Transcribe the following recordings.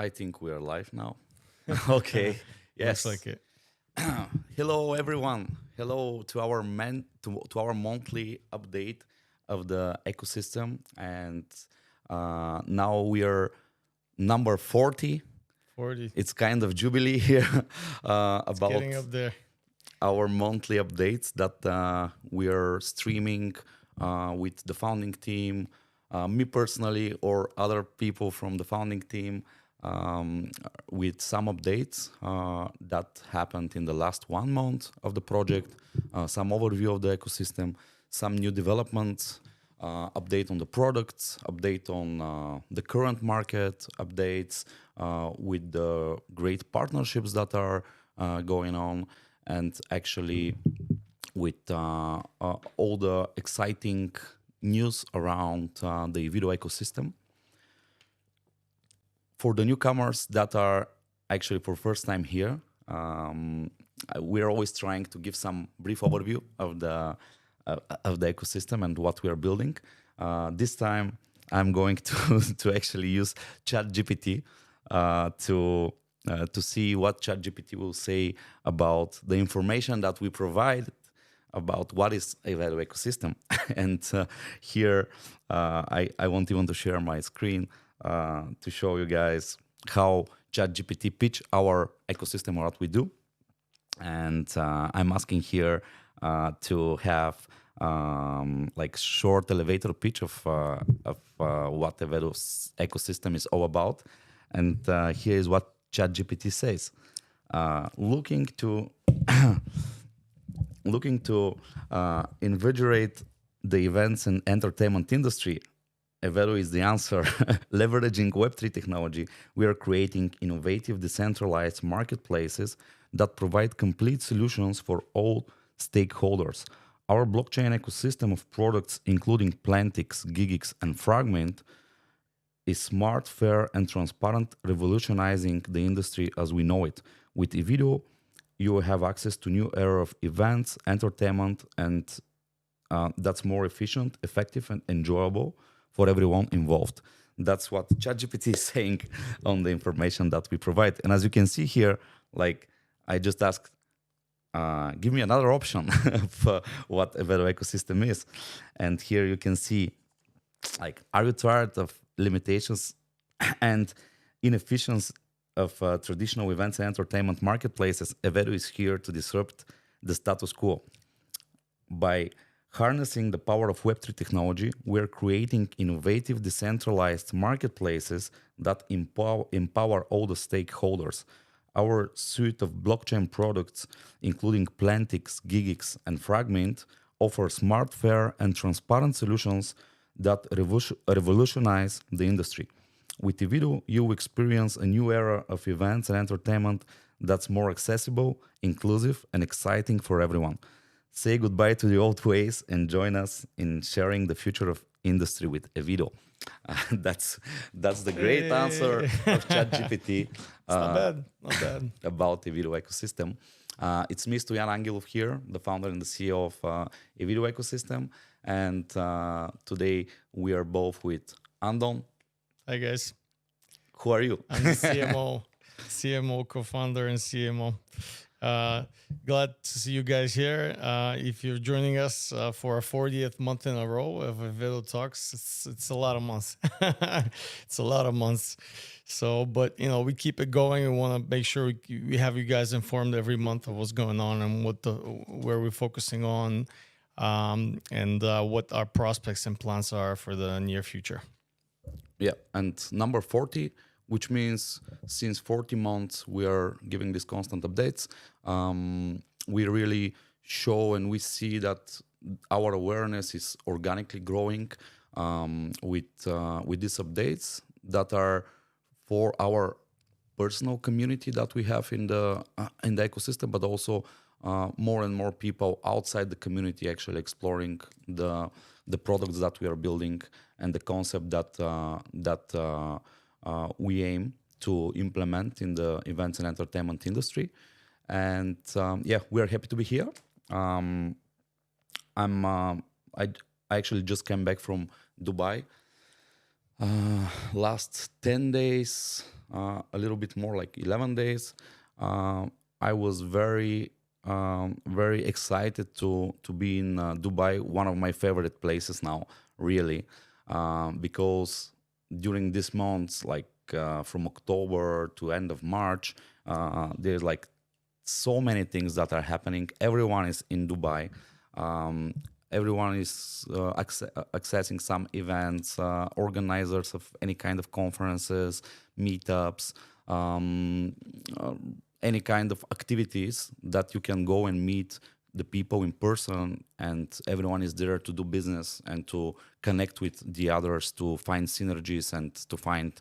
I think we are live now. Okay. Looks Yes. like it. Hello, everyone. Hello to our to our monthly update of the ecosystem, and now we are number 40. 40. It's kind of jubilee here It's getting about up there. our monthly updates that we are streaming with the founding team, me personally, or other people from the founding team, um, with some updates that happened in the last 1 month of the project, some overview of the ecosystem, some new developments, update on the products, update on the current market, updates with the great partnerships that are going on, and actually with all the exciting news around the Evedo ecosystem. For the newcomers that are actually for first time here, we're always trying to give some brief overview of the ecosystem and what we are building. This time, I'm going to to actually use ChatGPT to see what ChatGPT will say about the information that we provide about what is Evedo ecosystem. And here, I want even to share my screen to show you guys how ChatGPT pitch our ecosystem or what we do. And I'm asking here to have like short elevator pitch of what Evedo's ecosystem is all about. And here is what ChatGPT says. Looking to invigorate the events and entertainment industry, Evedo is the answer. Leveraging Web3 technology, we are creating innovative, decentralized marketplaces that provide complete solutions for all stakeholders. Our blockchain ecosystem of products, including Plantix, Gigix, and Fragment, is smart, fair, and transparent, revolutionizing the industry as we know it. With Evedo, you will have access to new era of events, entertainment, and that's more efficient, effective, and enjoyable for everyone involved. That's what ChatGPT is saying on the information that we provide. And as you can see here, like I just asked, give me another option for what Evedo ecosystem is. And here you can see, like, are you tired of limitations and inefficiencies of traditional events and entertainment marketplaces? Evedo is here to disrupt the status quo. By harnessing the power of Web3 technology, we're creating innovative, decentralized marketplaces that empower all the stakeholders. Our suite of blockchain products, including Plantix, Gigix, and Fragment, offer smart, fair, and transparent solutions that revolutionize the industry. With Evedo, you experience a new era of events and entertainment that's more accessible, inclusive, and exciting for everyone. Say goodbye to the old ways and join us in sharing the future of industry with Evedo. That's the great answer of ChatGPT Not bad. Not bad. about Evedo ecosystem. It's me, Stoyan Angelov here, the founder and the CEO of Evedo Ecosystem. And today we are both with Andon. Hi, guys. Who are you? I'm the CMO, co-founder and CMO. Glad to see you guys here. If you're joining us for our 40th month in a row of Evedo Talks, it's a lot of months. It's a lot of months. So, but we keep it going. We want to make sure we have you guys informed every month of what's going on and where we're focusing on, and what our prospects and plans are for the near future. Yeah, and number 40, which means since 40 months we are giving these constant updates. We really show and we see that our awareness is organically growing with these updates that are for our personal community that we have in the ecosystem, but also more and more people outside the community actually exploring the products that we are building and the concept that we aim to implement in the events and entertainment industry. And yeah, we are happy to be here. I actually just came back from Dubai. Last 10 days a little bit more like 11 days. Uh, I was very excited to be in Dubai, one of my favorite places now, really, because during this months, like from October to end of March, there's like so many things that are happening. Everyone is in Dubai. Um, Everyone is accessing some events, organizers of any kind of conferences, meetups, um, uh, any kind of activities that you can go and meet the people in person, and everyone is there to do business and to connect with the others, to find synergies and to find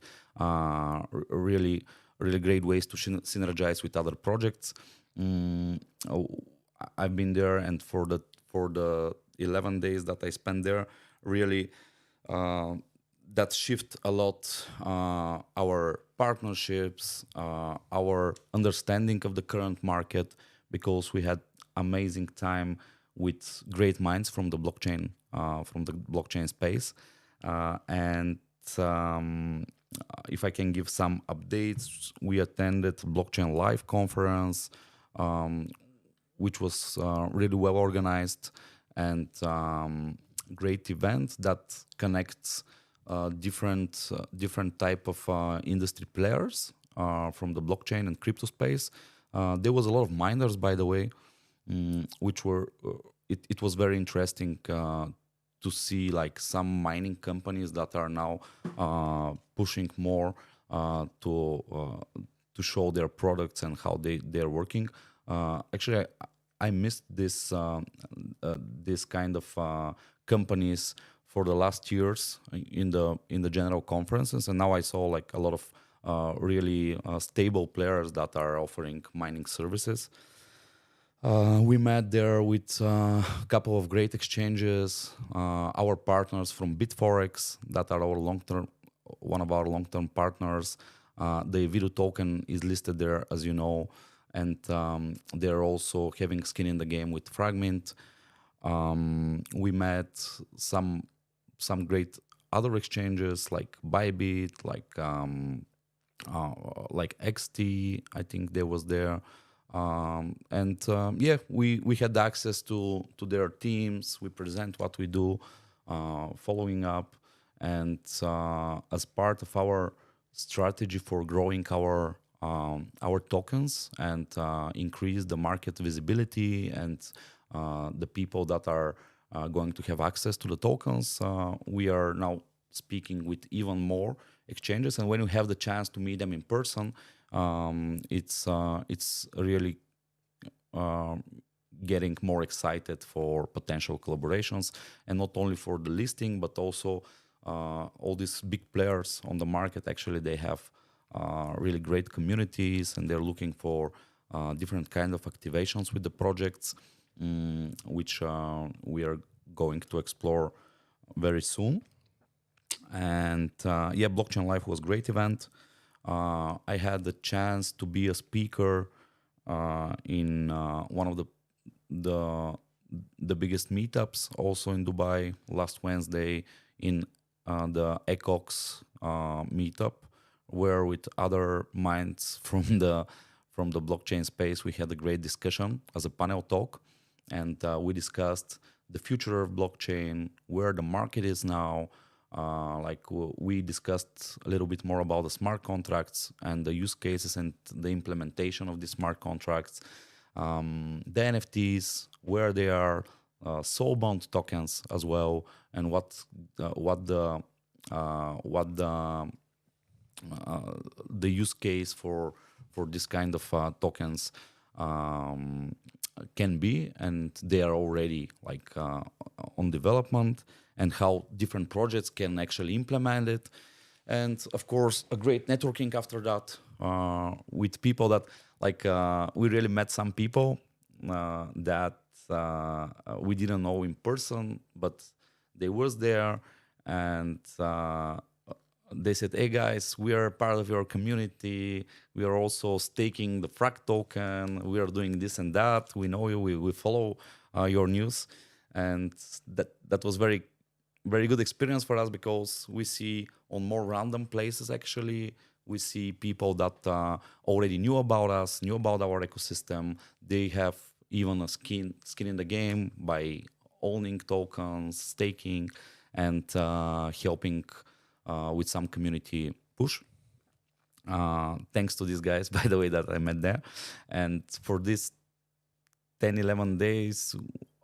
really great ways to synergize with other projects. Mm, oh, I've been there, and for the 11 days that I spent there, really uh, that shift a lot our partnerships, our understanding of the current market, because we had amazing time with great minds from the blockchain space, and if I can give some updates, we attended Blockchain Live conference, um, which was really well organized and great event that connects different type of industry players from the blockchain and crypto space. There was a lot of miners, by the way, which were it was very interesting to see like some mining companies that are now pushing more to show their products and how they're working. Actually, I missed this kind of companies for the last years in the general conferences, and now I saw like a lot of really stable players that are offering mining services. We met there with a couple of great exchanges, our partners from Bitforex that are our long-term, one of our long-term partners. The Evedo token is listed there, as you know, and they're also having skin in the game with Fragment. We met some great other exchanges like Bybit, like XT. I think they was there. And yeah, we had access to their teams. We present what we do, following up, and as part of our strategy for growing our tokens and increase the market visibility and the people that are going to have access to the tokens, we are now speaking with even more exchanges. And when you have the chance to meet them in person, it's really uh, getting more excited for potential collaborations, and not only for the listing, but also all these big players on the market. Actually, they have really great communities, and they're looking for different kind of activations with the projects, which we are going to explore very soon. And yeah, Blockchain Live was a great event. I had the chance to be a speaker in one of the the biggest meetups, also in Dubai, last Wednesday in the Ecox meetup, where with other minds from the blockchain space, we had a great discussion as a panel talk, and we discussed the future of blockchain, where the market is now. We discussed a little bit more about the smart contracts and the use cases and the implementation of the smart contracts, the NFTs, where they are, soulbound tokens as well, and what the use case for this kind of tokens can be, and they are already like on development, and how different projects can actually implement it. And of course, a great networking after that with people that we really met some people that we didn't know in person, but they was there, and they said, "Hey guys, we are part of your community. We are also staking the Frag token. We are doing this and that. We know you. We follow your news," and that was very very good experience for us because we see on more random places actually we see people that already knew about us, knew about our ecosystem. They have even a skin in the game by owning tokens, staking, and helping with some community push. Thanks to these guys, by the way, that I met there. And for this 10, 11 days,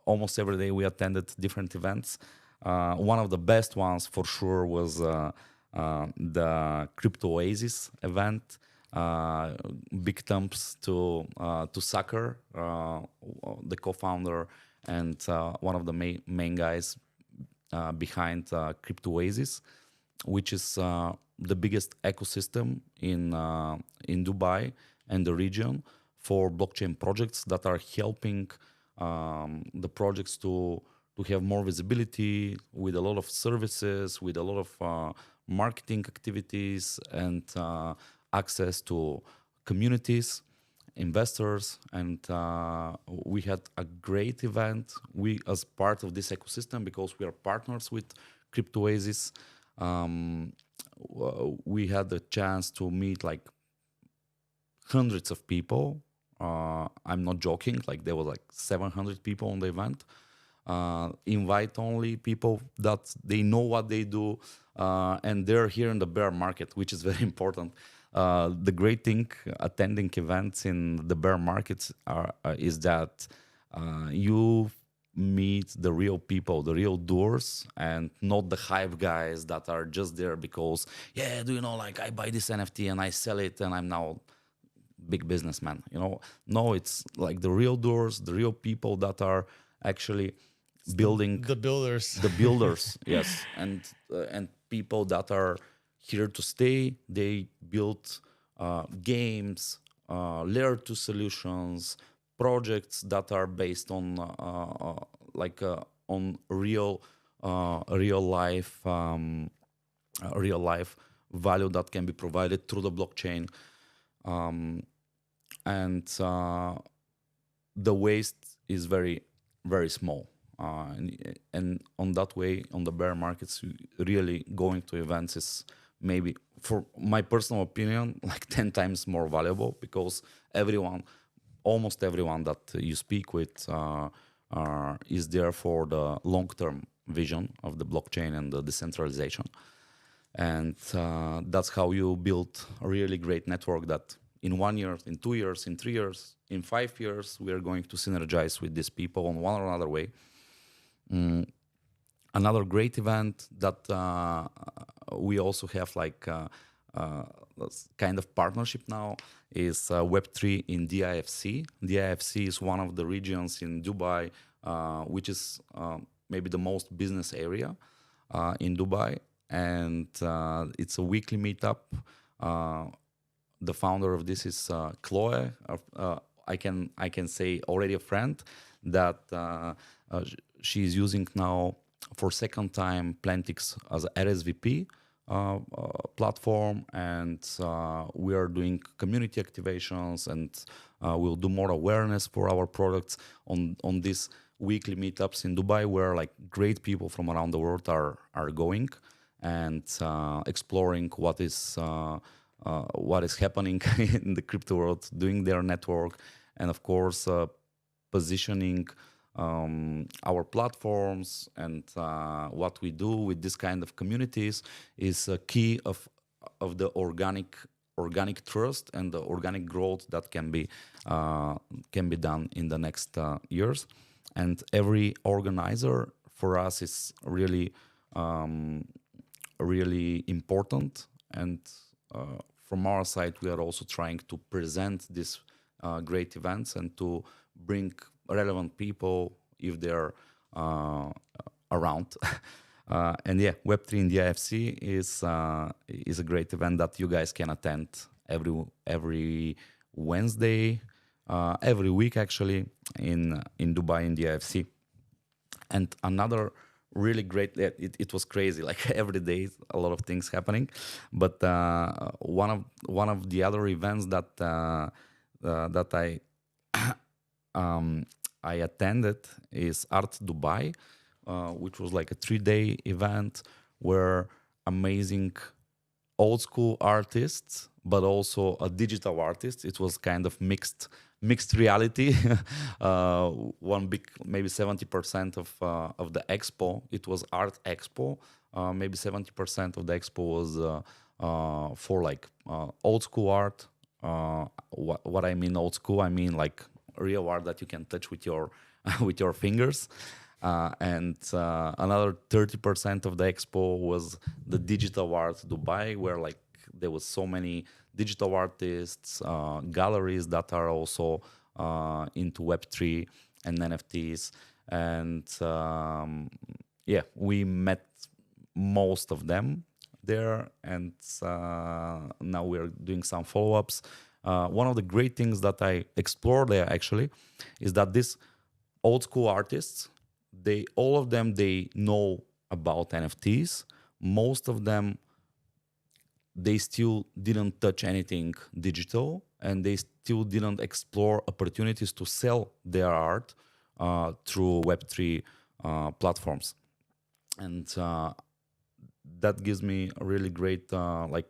almost every day we attended different events. One of the best ones for sure was the Crypto Oasis event. Big thumbs to Sucker, the co-founder and one of the main guys behind Crypto Oasis, which is the biggest ecosystem in Dubai and the region for blockchain projects that are helping the projects to have more visibility with a lot of services, with a lot of marketing activities and access to communities, investors, and we had a great event. We, as part of this ecosystem, because we are partners with Crypto Oasis, we had the chance to meet like hundreds of people. I'm not joking, like there was like 700 people on the event. Invite only people that they know what they do, and they're here in the bear market, which is very important. The great thing attending events in the bear markets is that you meet the real people, the real doers, and not the hype guys that are just there because, yeah, do you know, like I buy this NFT and I sell it and I'm now big businessman. No, it's like the real doers, the real people that are actually building The builders. the builders. Yes, and people that are here to stay. They build games, layer 2 solutions, projects that are based on on real life value that can be provided through the blockchain. And the waste is very, very small. And on that way, on the bear markets, really going to events is maybe, for my personal opinion, like 10 times more valuable, because almost everyone that you speak with is there for the long-term vision of the blockchain and the decentralization. And that's how you build a really great network that in 1 year, in 2 years, in 3 years, in 5 years, we are going to synergize with these people in one or another way. Another great event that we also have like kind of partnership now is Web3 in DIFC. DIFC is one of the regions in Dubai, which is maybe the most business area in Dubai. And it's a weekly meetup. The founder of this is Chloe. I can say already a friend that she's using now for second time Plantix as a RSVP platform, and we are doing community activations, and we'll do more awareness for our products on these weekly meetups in Dubai, where like great people from around the world are going and exploring what is happening in the crypto world, doing their network, and of course positioning our platforms and what we do with this kind of communities is a key of the organic trust and the organic growth that can be done in the next years. And every organizer for us is really really important. And from our side, we are also trying to present these great events and to bring relevant people if they're around. And yeah, Web3 in the IFC is a great event that you guys can attend every Wednesday, every week actually in Dubai in the IFC. And another really great, it was crazy, like every day a lot of things happening, but one of the other events that I attended is Art Dubai, which was like a 3-day event where amazing old school artists, but also a digital artist. It was kind of mixed reality. One big, maybe 70% of the expo. It was art expo. Maybe 70% of the expo was for like old school art. What I mean old school, I mean like real art that you can touch with your with your fingers. And another 30% of the expo was the digital art Dubai, where like there was so many digital artists, galleries that are also into Web3 and NFTs. And yeah, we met most of them there, and now we're doing some follow-ups. One of the great things that I explored there actually is that these old school artists, all of them know about NFTs. Most of them, they still didn't touch anything digital, and they still didn't explore opportunities to sell their art through Web3 platforms. And that gives me a really great from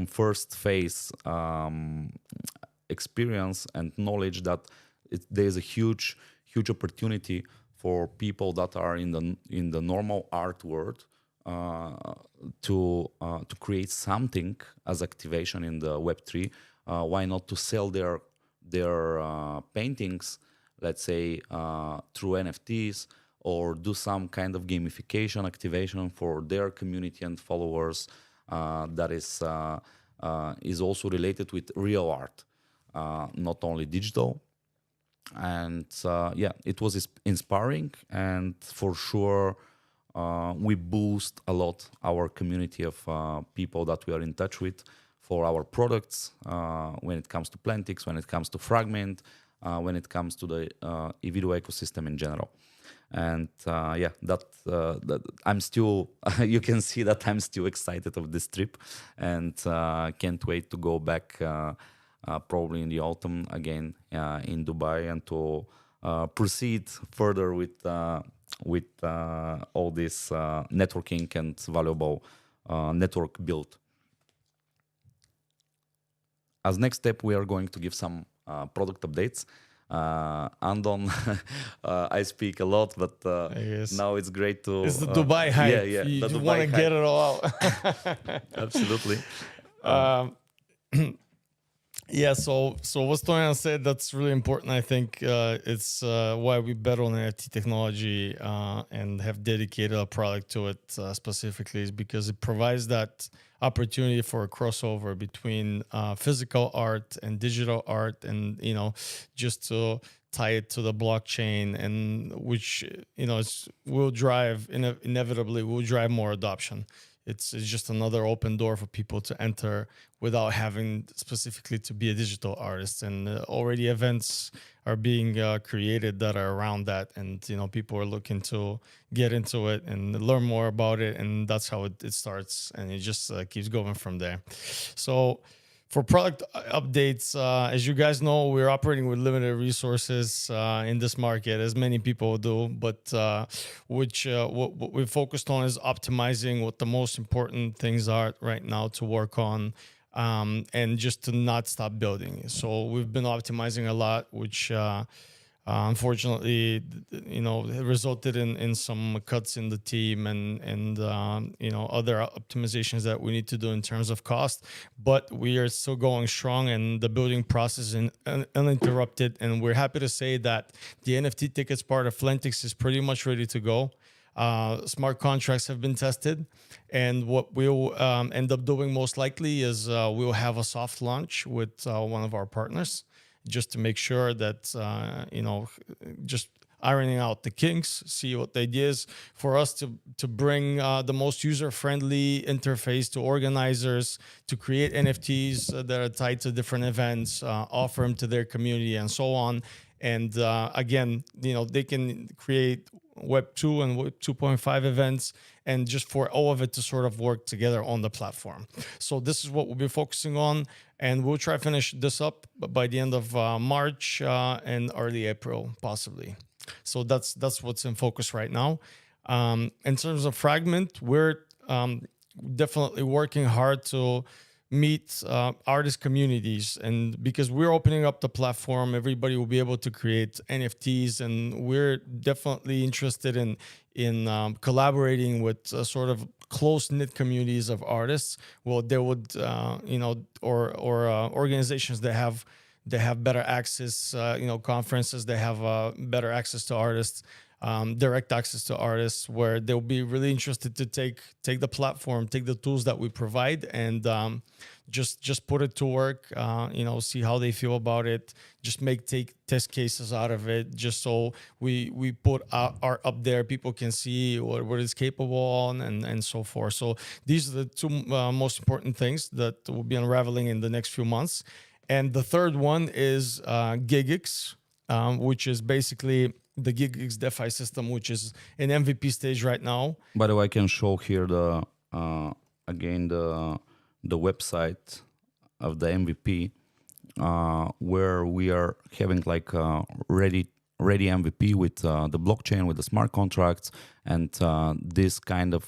first phase experience and knowledge that there's a huge opportunity for people that are in the normal art world to create something as activation in the Web3. Why not to sell their paintings, let's say through NFTs, or do some kind of gamification activation for their community and followers that is also related with real art, not only digital. And yeah, it was inspiring, and for sure we boost a lot our community of people that we are in touch with for our products, when it comes to Plantix, when it comes to Fragment, when it comes to the Evedo ecosystem in general. And yeah, that I'm still you can see that I'm still excited of this trip, and can't wait to go back probably in the autumn again in Dubai, and to proceed further with all this networking and valuable network build. As next step, we are going to give some product updates. Andon, I speak a lot, but now it's great to... It's the Dubai hype. Yeah, You the want to Dubai get hype. it all out. Absolutely. Yeah, so what Stoyan said, that's really important. I think it's why we bet on NFT technology and have dedicated a product to it specifically, is because it provides that opportunity for a crossover between physical art and digital art, and just to tie it to the blockchain, and which will drive inevitably will drive more adoption. It's just another open door for people to enter without having specifically to be a digital artist. And already events are being created that are around that. And, people are looking to get into it and learn more about it. And that's how it starts. And it just keeps going from there. So for product updates, as you guys know, we're operating with limited resources in this market, as many people do. But what we've focused on is optimizing what the most important things are right now to work on, and just to not stop building. So we've been optimizing a lot, which unfortunately, resulted in some cuts in the team and other optimizations that we need to do in terms of cost. But we are still going strong, and the building process is uninterrupted. And we're happy to say that the NFT tickets part of Plantix is pretty much ready to go. Smart contracts have been tested, and what we'll end up doing most likely is we'll have a soft launch with one of our partners, just to make sure that, just ironing out the kinks, see what the idea is for us to bring the most user-friendly interface to organizers, to create NFTs that are tied to different events, offer them to their community, and so on. And again, they can create Web 2 and Web 2.5 events, and just for all of it to sort of work together on the platform. So this is what we'll be focusing on, and we'll try to finish this up by the end of March and early April, possibly. So that's what's in focus right now. In terms of Fragment, we're definitely working hard to meet artist communities, and because we're opening up the platform, everybody will be able to create NFTs, and we're definitely interested in collaborating with sort of close knit communities of artists. Well, they would or organizations that have better access, conferences, they have better access to artists, direct access to artists, where they'll be really interested to take the platform, take the tools that we provide, and just put it to work. See how they feel about it. Just take test cases out of it, just so we put art up there, people can see what it's capable on, and so forth. So these are the two most important things that will be unraveling in the next few months. And the third one is GigX, which is basically the GigX DeFi system, which is in MVP stage right now. By the way, I can show here again the website of the MVP, where we are having like ready MVP with the blockchain, with the smart contracts, and this kind of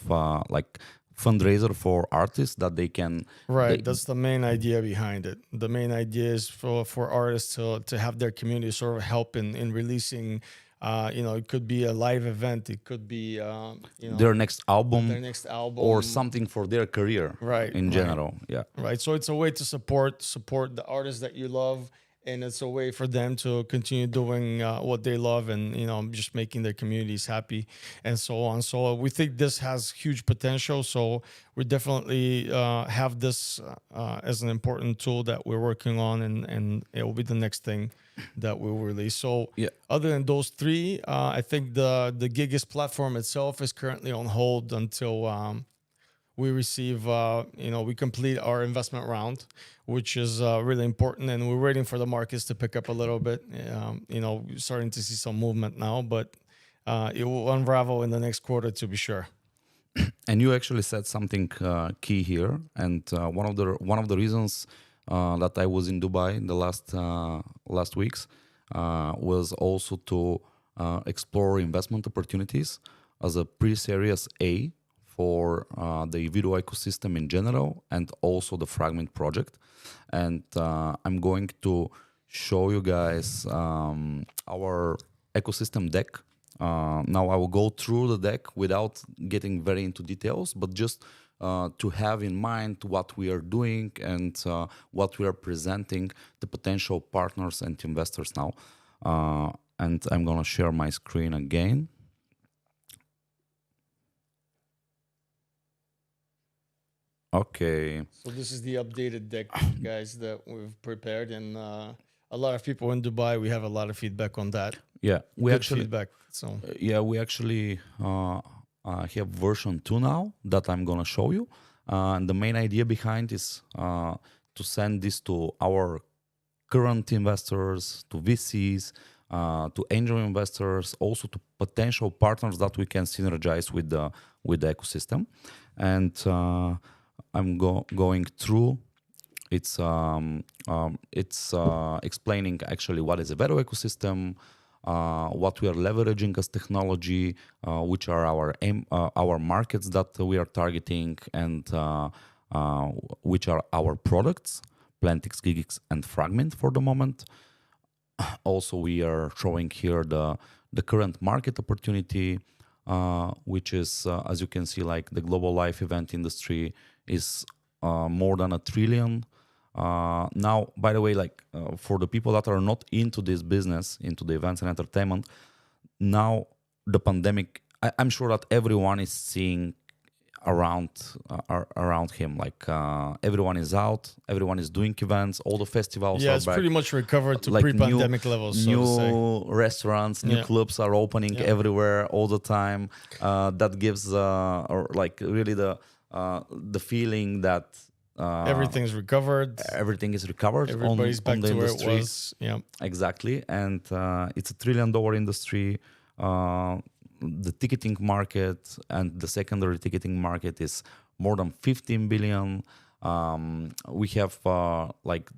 like fundraiser for artists that they can. Right, that's the main idea behind it. The main idea is for artists to have their community sort of help in releasing. It could be a live event. It could be their next album, or something, something for their career, right? In general, yeah. Right. So it's a way to support the artists that you love, and it's a way for them to continue doing what they love, and just making their communities happy, and so on. So we think this has huge potential. So we definitely have this as an important tool that we're working on, and it will be the next thing that we will release. So Yeah. other than those three, I think the GigX platform itself is currently on hold until we receive, we complete our investment round, which is really important, and we're waiting for the markets to pick up a little bit. Starting to see some movement now, but it will unravel in the next quarter, to be sure. And you actually said something key here, and one of the reasons that I was in Dubai in the last weeks was also to explore investment opportunities as a pre-series A for the Evedo ecosystem in general, and also the Fragment project. And I'm going to show you guys our ecosystem deck. Now I will go through the deck without getting very into details, but just to have in mind what we are doing and what we are presenting the potential partners and investors now. And I'm going to share my screen again. Okay. So this is the updated deck, guys, that we've prepared, and a lot of people in Dubai, we have a lot of feedback on that. Yeah, we Good actually feedback. So we actually have version 2 now that I'm gonna show you. And the main idea behind is to send this to our current investors, to VCs, to angel investors, also to potential partners that we can synergize with the ecosystem. And I'm going through. It's explaining actually what is a Evedo ecosystem, what we are leveraging as technology, which are our markets that we are targeting, and which are our products, Plantix, GigX, and Fragment for the moment. Also, we are showing here the current market opportunity, which is, as you can see, like the global live event industry is more than $1 trillion. Now, by the way, like for the people that are not into this business, into the events and entertainment, now the pandemic, I'm sure that everyone is seeing around him. Like everyone is out, everyone is doing events, all the festivals. yeah, are it's back. pretty much recovered to Like pre-pandemic levels. New restaurants, new Yeah. clubs are opening Yeah. everywhere all the time. That gives like really the feeling that Everything's recovered. everything is recovered. Everybody's back on the to where industry. it was. Yeah. Exactly, and it's $1 trillion industry. The ticketing market and the secondary ticketing market is more than 15 billion. We have like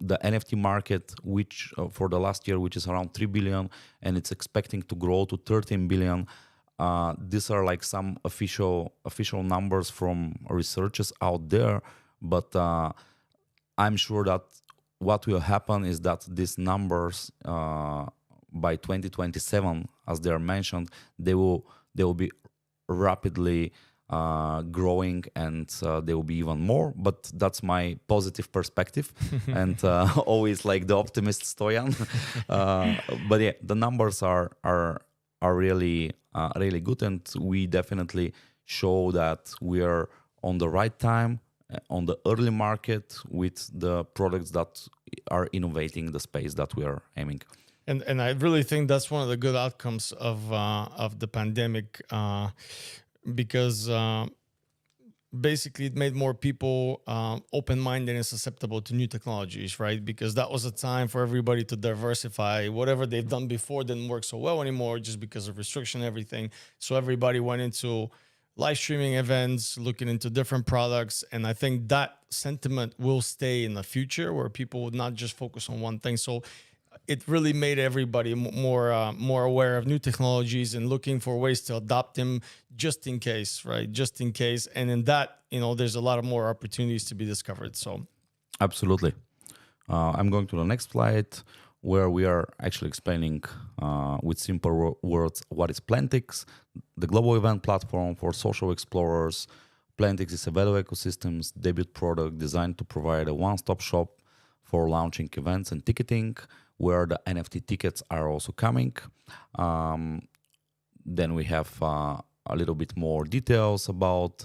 the NFT market, which for the last year, which is around 3 billion, and it's expecting to grow to 13 billion. These are like some official numbers from researchers out there, but I'm sure that what will happen is that these numbers by 2027, as they are mentioned, they will be rapidly growing, and there will be even more. But that's my positive perspective, and always like the optimist Stoyan. But yeah, the numbers are really really good, and we definitely show that we are on the right time, on the early market with the products that are innovating the space that we are aiming. And I really think that's one of the good outcomes of the pandemic, because basically it made more people open-minded and susceptible to new technologies, right? Because that was a time for everybody to diversify. Whatever they've done before didn't work so well anymore just because of restriction and everything. So everybody went into live streaming events, looking into different products. And I think that sentiment will stay in the future, where people would not just focus on one thing. So it really made everybody more aware of new technologies and looking for ways to adopt them just in case, right? Just in case. And in that, there's a lot of more opportunities to be discovered. So Absolutely. I'm going to the next slide, where we are actually explaining with simple words what is Plantix, the global event platform for social explorers. Plantix is a Evedo Ecosystem's debut product designed to provide a one-stop shop for launching events and ticketing, where the NFT tickets are also coming. Then we have a little bit more details about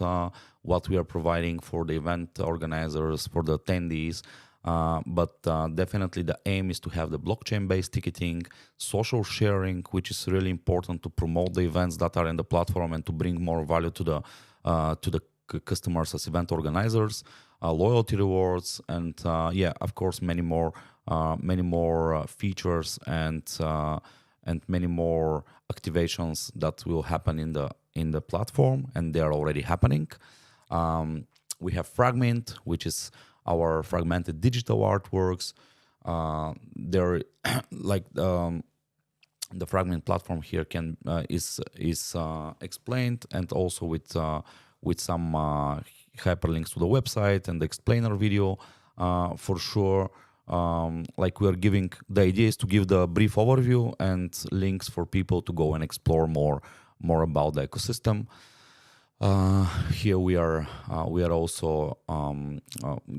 what we are providing for the event organizers, for the attendees. But definitely the aim is to have the blockchain-based ticketing, social sharing, which is really important to promote the events that are in the platform and to bring more value to the customers as event organizers, loyalty rewards, and of course, many more features and many more activations that will happen in the platform, and they are already happening. We have Fragment, which is our fragmented digital artworks. They're like the Fragment platform here is explained, and also with some hyperlinks to the website and the explainer video for sure. Like we are giving, the idea is to give the brief overview and links for people to go and explore more about the ecosystem. Here we are also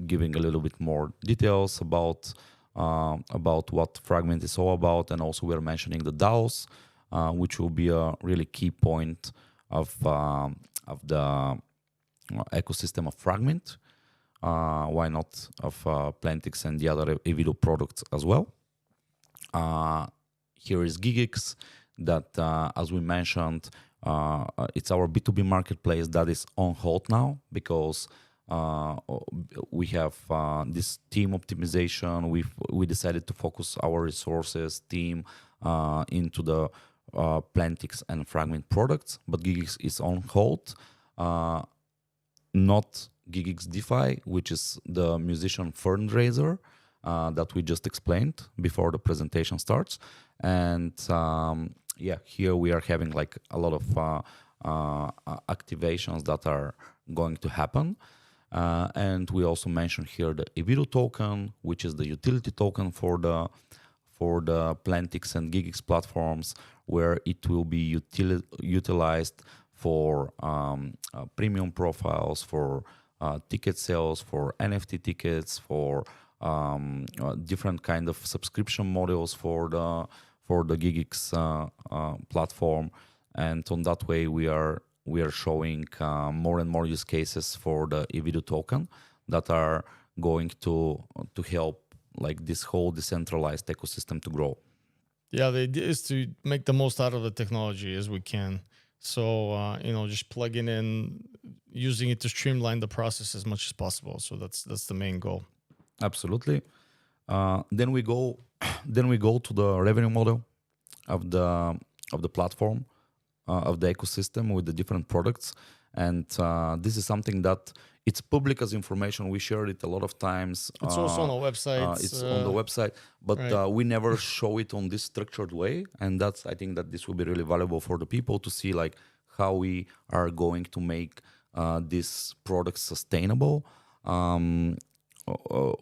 giving a little bit more details about what Fragment is all about, and also we are mentioning the DAOs, which will be a really key point of the ecosystem of Fragment. Why not of Plantix and the other Evedo products as well. Here is GigX, that as we mentioned, it's our B2B marketplace that is on hold now, because we have this team optimization. We decided to focus our resources team into the Plantix and Fragment products, but GigX is on hold. Not GigX DeFi, which is the musician fundraiser that we just explained before the presentation starts. And here we are having like a lot of activations that are going to happen. And we also mentioned here the Evedo token, which is the utility token for the Plantix and GigX platforms, where it will be utilized for premium profiles, for ticket sales, for NFT tickets, for different kind of subscription models for the GigX platform. And on that way, we are showing more and more use cases for the Evedo token that are going to help like this whole decentralized ecosystem to grow. Yeah, the idea is to make the most out of the technology as we can. So just plugging in, using it to streamline the process as much as possible. So that's the main goal. Absolutely. Then we go to the revenue model of the platform, of the ecosystem with the different products. And this is something that it's public as information. We shared it a lot of times. It's also on our websites. It's on the website, but right. we never show it on this structured way. And I think that this will be really valuable for the people to see like how we are going to make this product sustainable. Um, uh,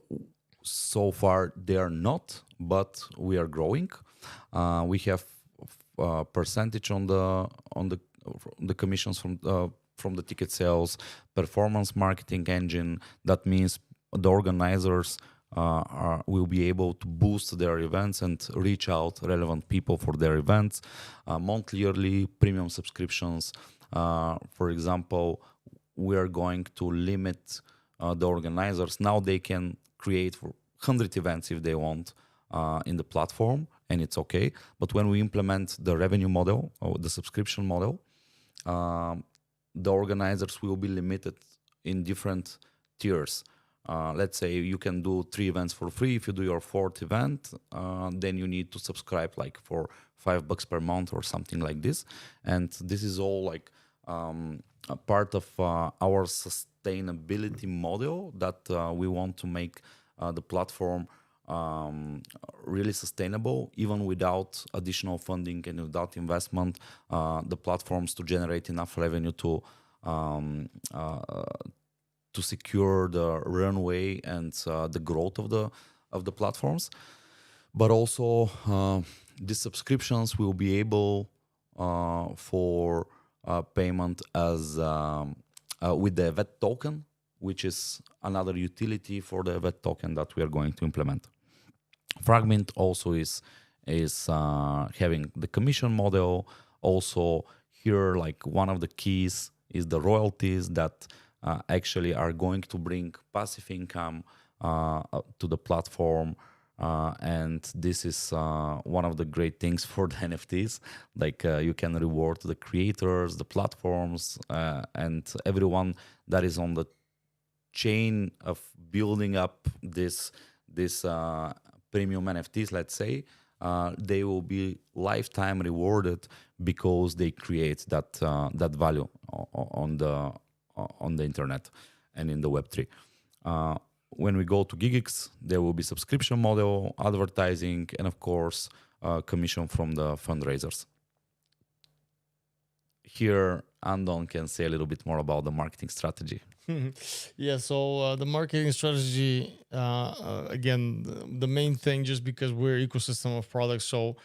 so far they are not, but we are growing. We have percentage on the commissions from the ticket sales, performance marketing engine. That means the organizers will be able to boost their events and reach out relevant people for their events. Monthly, yearly, premium subscriptions. For example, we are going to limit the organizers. Now they can create for 100 events if they want in the platform, and it's okay. But when we implement the revenue model or the subscription model, the organizers will be limited in different tiers. Let's say you can do 3 events for free. If you do your 4th event, then you need to subscribe like for $5 per month or something like this. And this is all like a part of our sustainability model that we want to make the platform really sustainable, even without additional funding and without investment. The platforms to generate enough revenue to secure the runway and the growth of the platforms. But also the subscriptions will be able for payment as with the Evedo token, which is another utility for the Evedo token that we are going to implement. Fragment also is having the commission model. Also here, like one of the keys is the royalties that actually are going to bring passive income to the platform. And this is one of the great things for the NFTs. Like you can reward the creators, the platforms, and everyone that is on the chain of building up this premium NFTs, let's say. They will be lifetime rewarded because they create that value on the internet and in the Web3. When we go to GigX, there will be subscription model, advertising, and of course, commission from the fundraisers. Here, Andon can say a little bit more about the marketing strategy. Yeah, so the marketing strategy, again, the main thing, just because we're ecosystem of products, so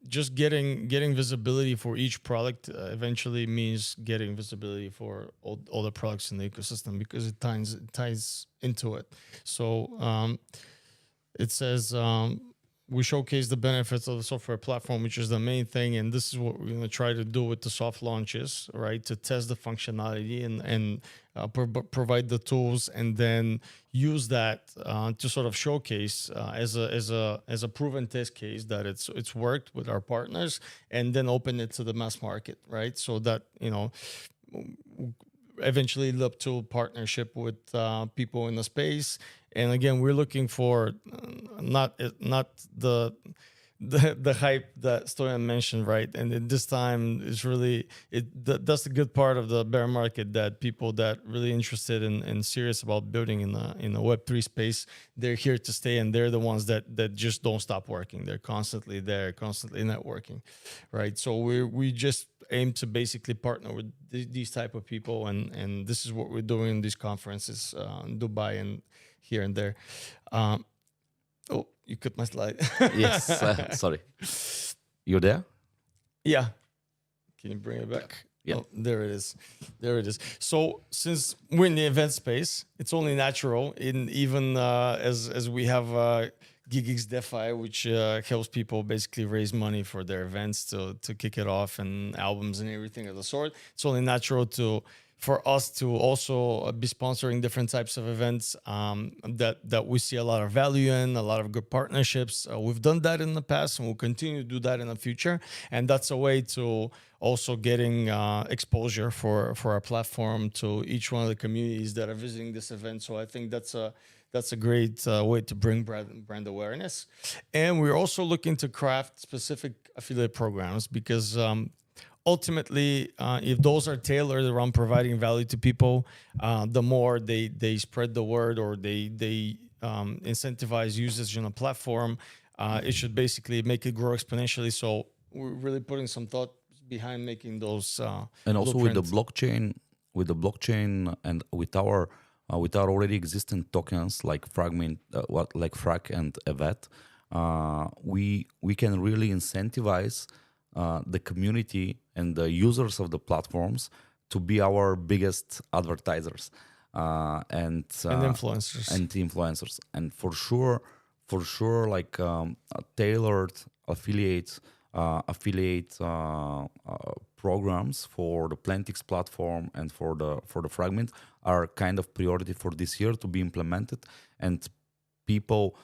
just getting visibility for each product eventually means getting visibility for all the products in the ecosystem, because it ties into it. So it says we showcase the benefits of the software platform, which is the main thing, and this is what we're going to try to do with the soft launches, right? To test the functionality and provide the tools, and then use that to sort of showcase as a proven test case that it's worked with our partners, and then open it to the mass market, right? So that eventually lead up to partnership with people in the space. And again, we're looking for not the hype that Stoyan mentioned, right? And at this time is really that's the good part of the bear market, that people that really interested and serious about building in the Web3 space, they're here to stay, and they're the ones that just don't stop working. They're constantly there, constantly networking, right? So we just aim to basically partner with these type of people, and this is what we're doing in these conferences in Dubai and here and there. Oh, you cut my slide. Yes, sorry. You're there? Yeah. Can you bring it back? Yeah. Oh, there it is. There it is. So since we're in the event space, it's only natural, even as we have GigX DeFi, which helps people basically raise money for their events to kick it off, and albums and everything of the sort. It's only natural for us to also be sponsoring different types of events that we see a lot of value in, a lot of good partnerships. We've done that in the past, and we'll continue to do that in the future. And that's a way to also getting exposure for our platform to each one of the communities that are visiting this event. So I think that's a great way to bring brand awareness. And we're also looking to craft specific affiliate programs, because ultimately, if those are tailored around providing value to people, the more they spread the word, or they incentivize usage on a platform, it should basically make it grow exponentially. So we're really putting some thought behind making those And also blueprints. with the blockchain, and with our already existing tokens like fragment, like frag and evet, we can really incentivize the community and the users of the platforms to be our biggest advertisers, And influencers. and influencers. And for sure, like tailored affiliate programs for the Plantix platform and for the fragment are kind of priority for this year to be implemented. And people,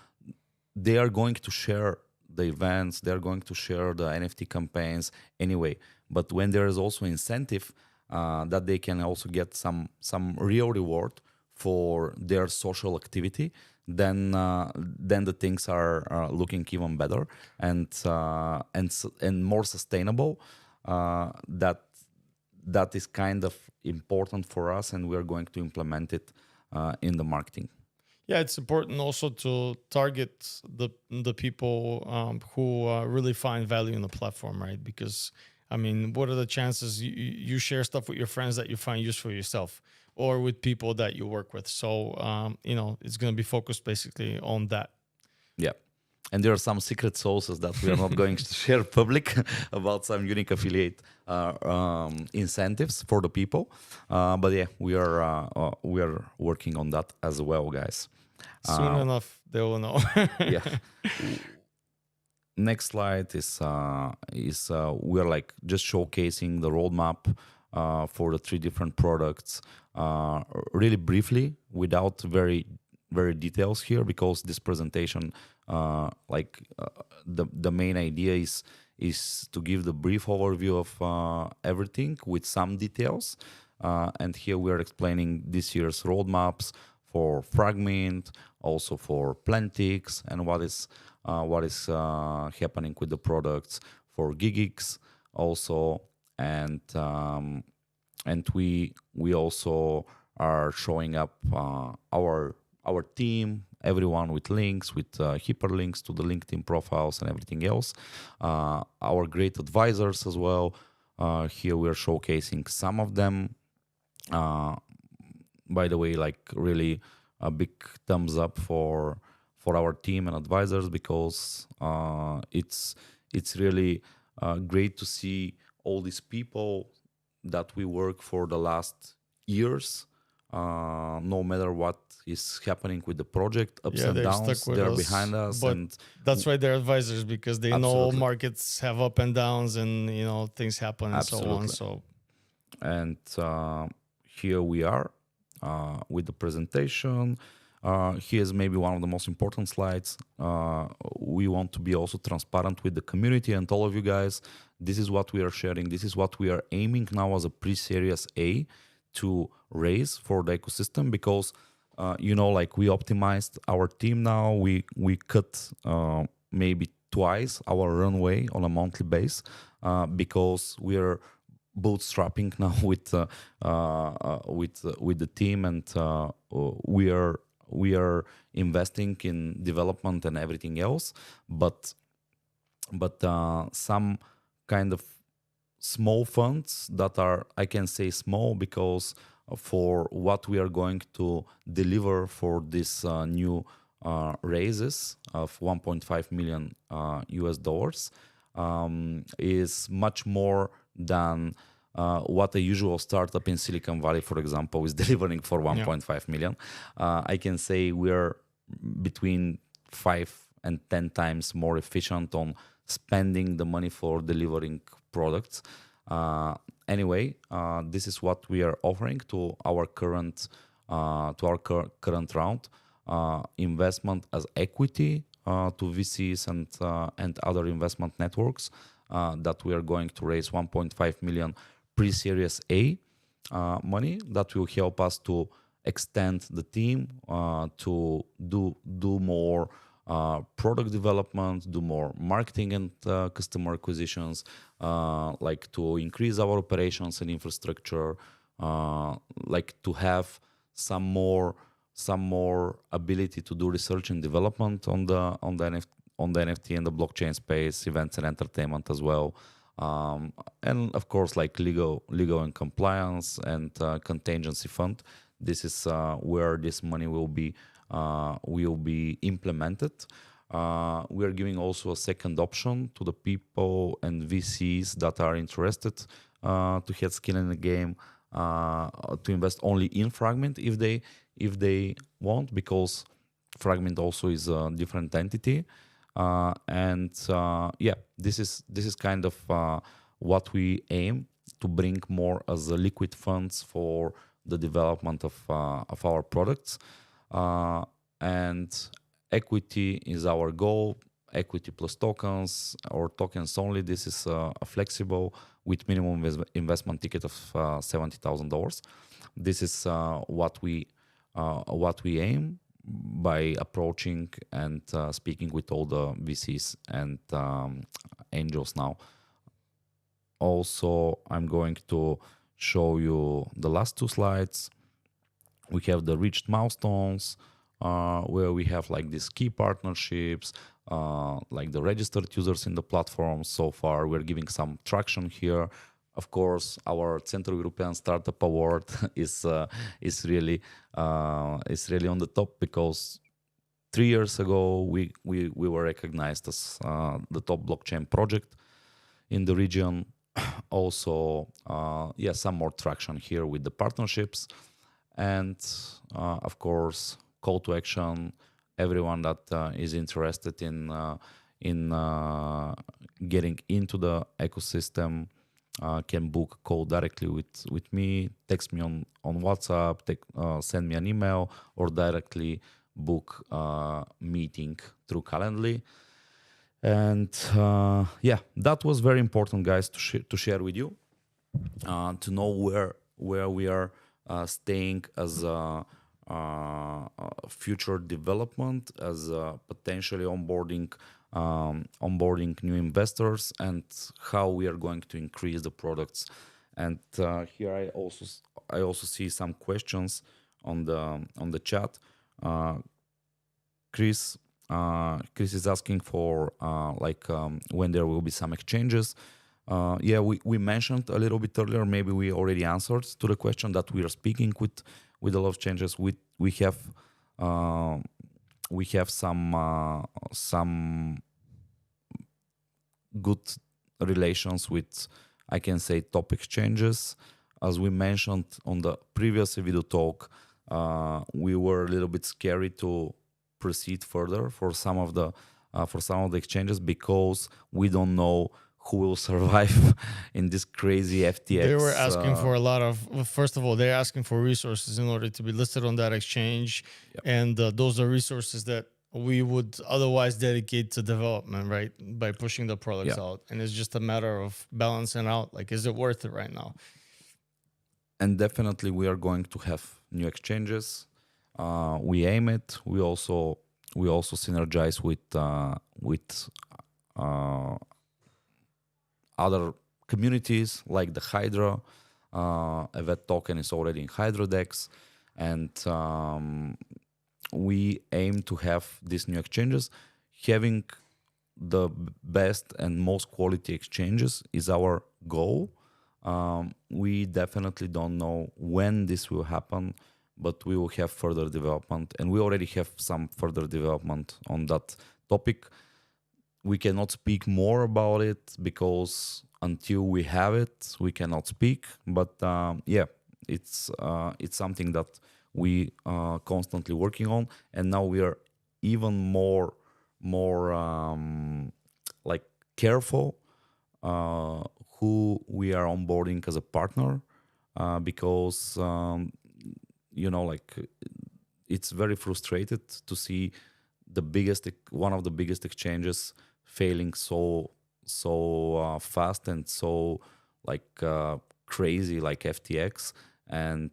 they are going to share the events, they're going to share the NFT campaigns anyway. But when there is also incentive that they can also get some real reward for their social activity, then the things are looking even better, and more sustainable. That is kind of important for us, and we are going to implement it in the marketing. Yeah, it's important also to target the people who really find value in the platform, right? Because I mean, what are the chances you share stuff with your friends that you find useful yourself, or with people that you work with? So it's going to be focused basically on that. Yeah. And there are some secret sources that we are not going to share public about some unique affiliate incentives for the people. But yeah, we are working on that as well, guys. Soon enough, they will know. Yeah. Next slide is we're like just showcasing the roadmap for the three different products, really briefly, without very details here, because this presentation, the main idea is to give the brief overview of everything with some details. And here we are explaining this year's roadmaps for Fragment, also for Plantix, and what is happening with the products for Gigix also, and we also are showing up our team, everyone with links, with hyperlinks to the LinkedIn profiles and everything else. Our great advisors as well. Here we are showcasing some of them. By the way, like really a big thumbs up for our team and advisors, because it's really great to see all these people that we work for the last years, no matter what is happening with the project, ups and they're downs, stuck with they're us, behind us, but and that's why they're advisors, because they know Absolutely. markets have up and downs, and things happen and so on. Absolutely. So And here we are with the presentation. Here's maybe one of the most important slides. We want to be also transparent with the community and all of you guys. This is what we are sharing. This is what we are aiming now as a pre-series A to raise for the ecosystem, because like we optimized our team now. We cut maybe twice our runway on a monthly base, because we are bootstrapping now with the team, and we are investing in development and everything else, but some kind of small funds that are, I can say small, because for what we are going to deliver for this new raises of 1.5 million US dollars, is much more than what a usual startup in Silicon Valley, for example, is delivering for 1.5 million. I can say we're between 5 and 10 times more efficient on spending the money for delivering products. Anyway, this is what we are offering to our current current round, investment as equity to VCs and other investment networks, that we are going to raise 1.5 million pre-series A money that will help us to extend the team, to do more product development, do more marketing and customer acquisitions, like to increase our operations and infrastructure, like to have some more ability to do research and development on the NFT and the blockchain space, events and entertainment as well. And of course, like legal and compliance and contingency fund. This is where this money will be implemented. We are giving also a second option to the people and VCs that are interested to have skin in the game, to invest only in Fragment if they want, because Fragment also is a different entity. And yeah, this is kind of what we aim to bring more as a liquid funds for the development of our products. And equity is our goal. Equity plus tokens or tokens only. This is a flexible with minimum investment ticket of $70,000. This is what we aim by approaching and speaking with all the VCs and angels now. Also, I'm going to show you the last two slides. We have the reached milestones, where we have like these key partnerships, like the registered users in the platform. So far, we're giving some traction here. Of course, our Central European Startup Award is really on the top, because 3 years ago we were recognized as the top blockchain project in the region. Also, some more traction here with the partnerships, and of course, call to action. Everyone that is interested in getting into the ecosystem can book a call directly with me. Text me on WhatsApp, send me an email, or directly book a meeting through Calendly. And that was very important, guys, to share with you, to know where we are staying as a future development, as potentially onboarding new investors, and how we are going to increase the products. And here I also see some questions on the chat. Chris is asking for when there will be some exchanges. We mentioned a little bit earlier. Maybe we already answered to the question that we are speaking with a lot of changes. We have some good relations with, I can say, top exchanges. As we mentioned on the previous Evedo talk, we were a little bit scary to proceed further for some of the exchanges, because we don't know who will survive in this crazy FTX. They were asking for a lot of, first of all, they're asking for resources in order to be listed on that exchange. Yep. And those are resources that we would otherwise dedicate to development, right? By pushing the products out. And it's just a matter of balancing out, like, is it worth it right now? And definitely we are going to have new exchanges. We aim it. We also synergize with other communities like the Hydra. Evedo token is already in Hydra DEX, and we aim to have these new exchanges. Having the best and most quality exchanges is our goal. We definitely don't know when this will happen, but we will have further development, and we already have some further development on that topic. We cannot speak more about it, because until we have it, we cannot speak. But it's something that we are constantly working on, and now we are even more like careful who we are onboarding as a partner, because it's very frustrated to see one of the biggest exchanges failing so fast and so crazy, like FTX, and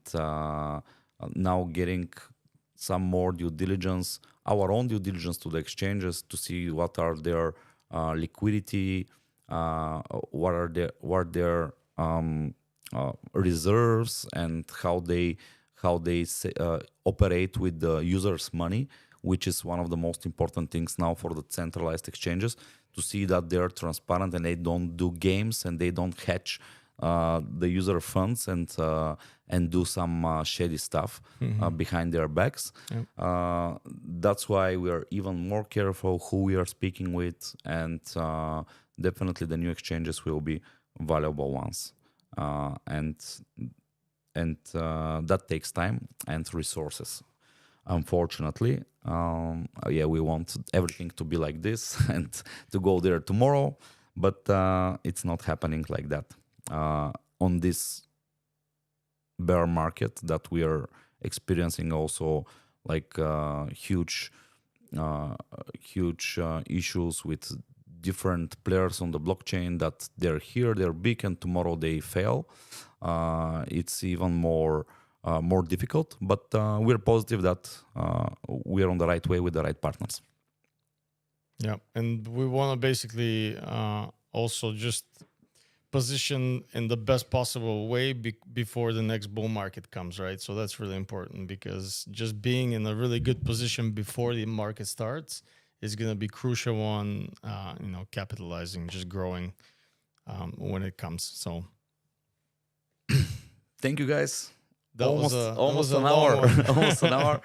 now getting some more due diligence, our own due diligence to the exchanges to see what are their liquidity, what are their reserves, and how they operate with the users' money, which is one of the most important things now for the centralized exchanges, to see that they're transparent and they don't do games and they don't hedge the user funds and do some shady stuff behind their backs. Yep. That's why we are even more careful who we are speaking with, and definitely the new exchanges will be valuable ones. And that takes time and resources. Unfortunately, we want everything to be like this and to go there tomorrow, but it's not happening like that. On this bear market that we are experiencing, also like huge issues with different players on the blockchain, that they're here, they're big, and tomorrow they fail. It's even more difficult, but we're positive that we're on the right way with the right partners. Yeah, and we want to basically also just position in the best possible way before the next bull market comes, right? So that's really important, because just being in a really good position before the market starts is going to be crucial on capitalizing, just growing when it comes. So thank you, guys. that was Almost a an long hour. one. Almost an hour.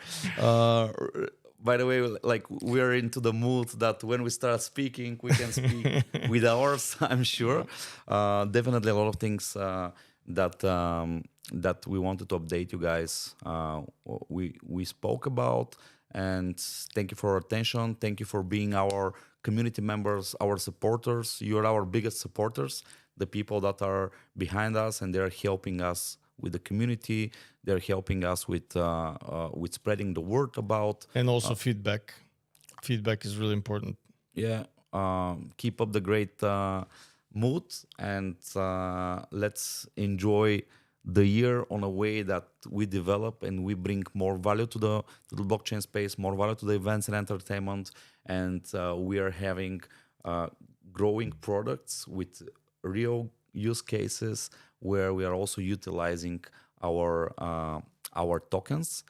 By the way, like, we're into the mood that when we start speaking, we can speak with hours. I'm sure. Definitely a lot of things that we wanted to update you guys. We spoke about, and thank you for your attention. Thank you for being our community members, our supporters. You're our biggest supporters, the people that are behind us, and they're helping us with the community. They're helping us with spreading the word about. And also feedback. Feedback is really important. Yeah. Keep up the great mood, and let's enjoy the year on a way that we develop and we bring more value to the blockchain space, more value to the events and entertainment, and we are having growing products with real use cases where we are also utilizing our tokens.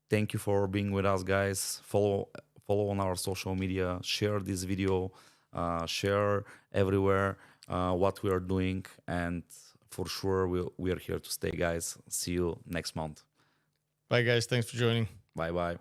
Thank you for being with us, guys. Follow on our social media. Share this video. Share everywhere what we are doing, and for sure we are here to stay, guys. See you next month. Bye, guys. Thanks for joining. Bye bye.